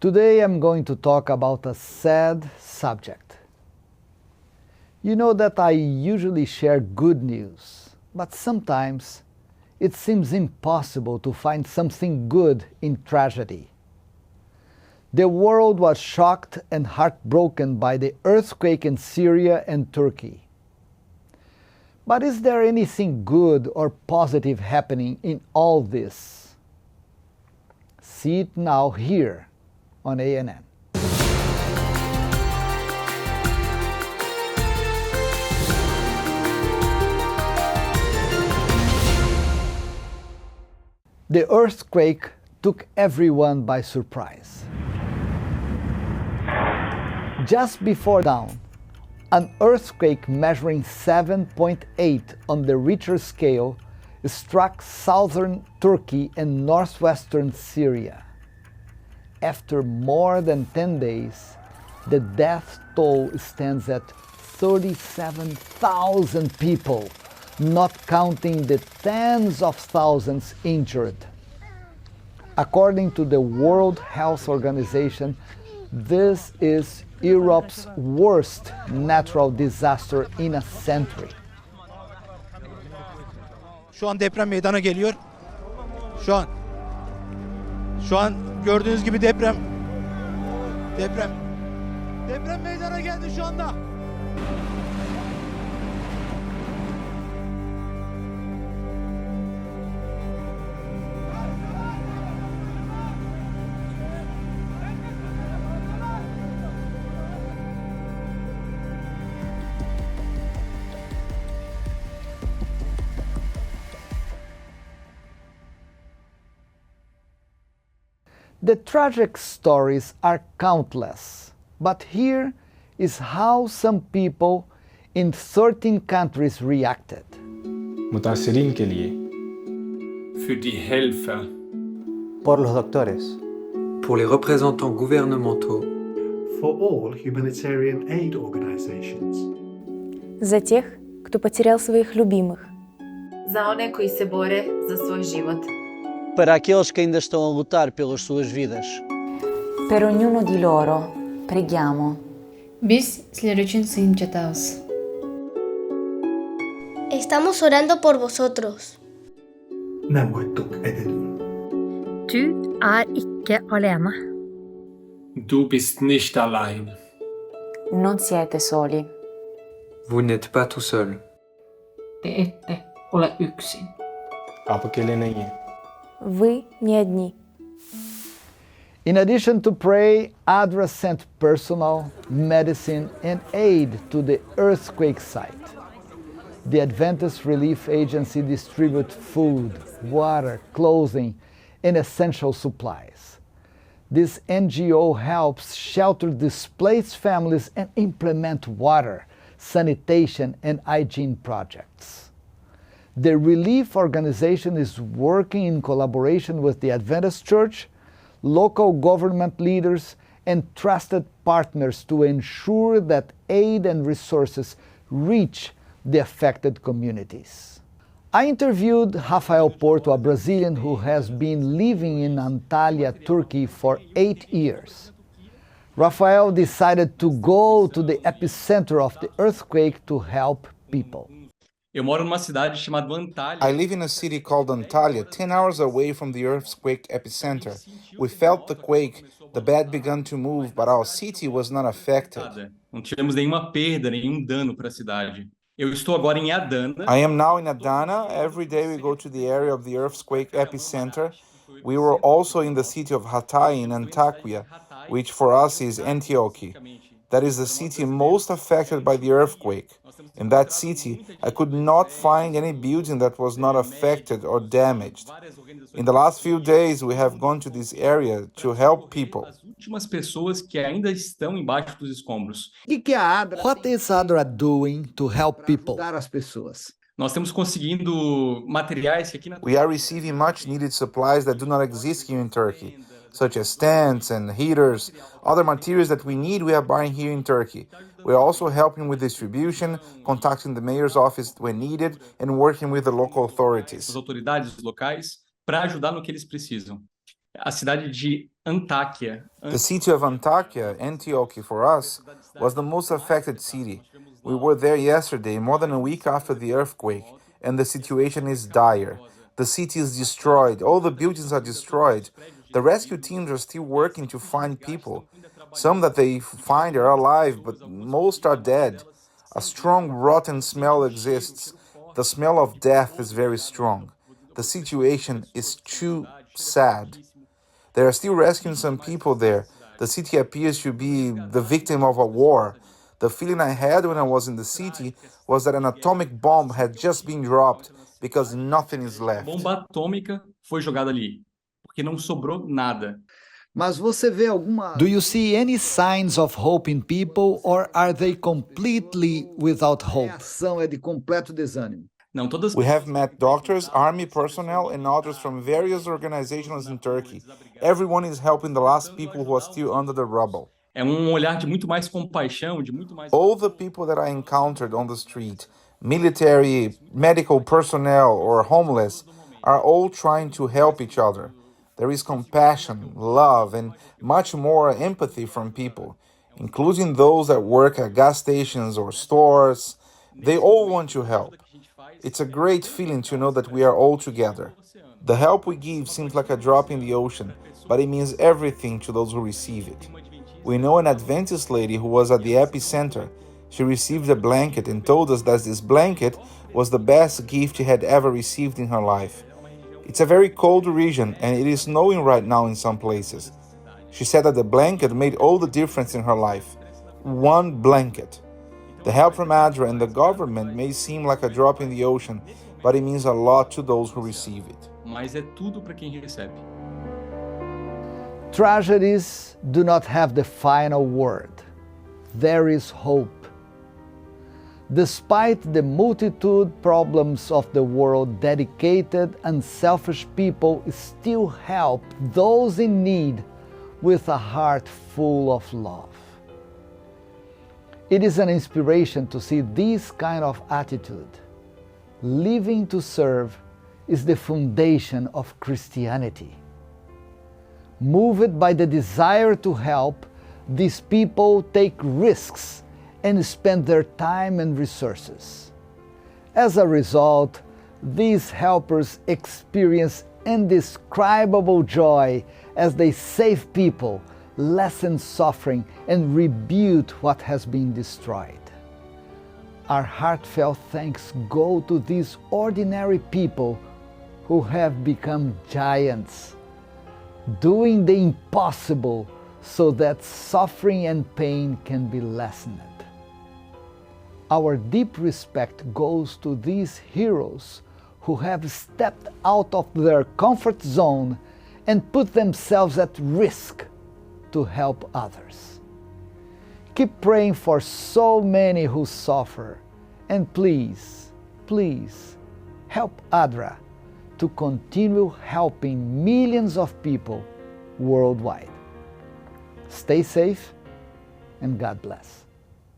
Today I'm going to talk about a sad subject. You know that I usually share good news, but sometimes it seems impossible to find something good in tragedy. The world was shocked and heartbroken by the earthquake in Syria and Turkey. But is there anything good or positive happening in all this? See it now here on ANN. The earthquake took everyone by surprise. Just before dawn, an earthquake measuring 7.8 on the Richter scale struck southern Turkey and northwestern Syria. After more than 10 days, the death toll stands at 37,000 people, not counting the tens of thousands injured. According to the World Health Organization, this is Europe's worst natural disaster in a century. Şu an deprem meydana geliyor. Şu an gördüğünüz gibi deprem meydana geldi şu anda. The tragic stories are countless, but here is how some people in 13 countries reacted. मुतासिरीन के लिए, für die Helfer, por los doctores, pour les représentants gouvernementaux, for all humanitarian aid organizations, за тех, кто потерял своих любимых, za one koji se bore za svoj život, para aqueles que ainda estão a lutar pelas suas vidas. Per ognuno di loro preghiamo. Biz sizler için sığınacağız. Estamos orando por vosotros. Nem hagytok egyedül. Du er ikke alene. Du bist nicht allein. Non siete soli. Vous n'êtes pas tout seul. Te ette ole yksin. आप अकेले नहीं हैं. Вы не одни. In addition to pray, ADRA sent personnel, medicine, and aid to the earthquake site. The Adventist Relief Agency distributes food, water, clothing, and essential supplies. This NGO helps shelter displaced families and implement water, sanitation, and hygiene projects. The relief organization is working in collaboration with the Adventist Church, local government leaders, and trusted partners to ensure that aid and resources reach the affected communities. I interviewed Rafael Porto, a Brazilian who has been living in Antalya, Turkey for 8 years. Rafael decided to go to the epicenter of the earthquake to help people. Eu moro numa cidade chamada Antalya. I live in a city called Antalya, 10 hours away from the earthquake epicenter. We felt the quake, the bed began to move, but our city was not affected. Não tivemos nenhuma perda, nenhum dano para a cidade. Eu estou agora em Adana. I am now in Adana. Every day we go to the area of the earthquake epicenter. We were also in the city of Hatay in Antakya, which for us is Antioch. That is the city most affected by the earthquake. In that city, I could not find any building that was not affected or damaged. In the last few days, we have gone to this area to help people. Últimas pessoas que ainda estão embaixo dos escombros. What is ADRA doing to help people? Nós estamos conseguindo materiais que aqui na We are receiving much needed supplies that do not exist here in Turkey, such as tents and heaters. Other materials that we need, we are buying here in Turkey. We are also helping with distribution, contacting the mayor's office when needed, and working with the local authorities. As autoridades locais para ajudar no que eles precisam. A cidade de Antáquia. The city of Antakya, Antioch for us, was the most affected city. We were there yesterday, more than a week after the earthquake, and the situation is dire. The city is destroyed, all the buildings are destroyed. The rescue teams are still working to find people. Some that they find are alive, but most are dead. A strong, rotten smell exists. The smell of death is very strong. The situation is too sad. They are still rescuing some people there. The city appears to be the victim of a war. The feeling I had when I was in the city was that an atomic bomb had just been dropped because nothing is left. Bomba atômica foi jogada ali, porque não sobrou nada. Mas você vê Do you see any signs of hope in people, or are they completely without hope? A reação é de completo desânimo. Não, todas... We have met doctors, army personnel, and others from various organizations in Turkey. Everyone is helping the last people who are still under the rubble. É olhar de muito mais compaixão, de muito mais... All the people that I encountered on the street, military, medical personnel, or homeless, are all trying to help each other. There is compassion, love, and much more empathy from people, including those that work at gas stations or stores. They all want to help. It's a great feeling to know that we are all together. The help we give seems like a drop in the ocean, but it means everything to those who receive it. We know an Adventist lady who was at the epicenter. She received a blanket and told us that this blanket was the best gift she had ever received in her life. It's a very cold region and it is snowing right now in some places. She said that the blanket made all the difference in her life. One blanket. The help from ADRA and the government may seem like a drop in the ocean, but it means a lot to those who receive it. Mas é tudo para quem recebe. Tragedies do not have the final word. There is hope. Despite the multitude problems of the world, dedicated, unselfish people still help those in need with a heart full of love. It is an inspiration to see this kind of attitude. Living to serve is the foundation of Christianity. Moved by the desire to help, these people take risks and spend their time and resources. As a result, these helpers experience indescribable joy as they save people, lessen suffering, and rebuild what has been destroyed. Our heartfelt thanks go to these ordinary people who have become giants, doing the impossible so that suffering and pain can be lessened. Our deep respect goes to these heroes who have stepped out of their comfort zone and put themselves at risk to help others. Keep praying for so many who suffer, and please, please help ADRA to continue helping millions of people worldwide. Stay safe and God bless.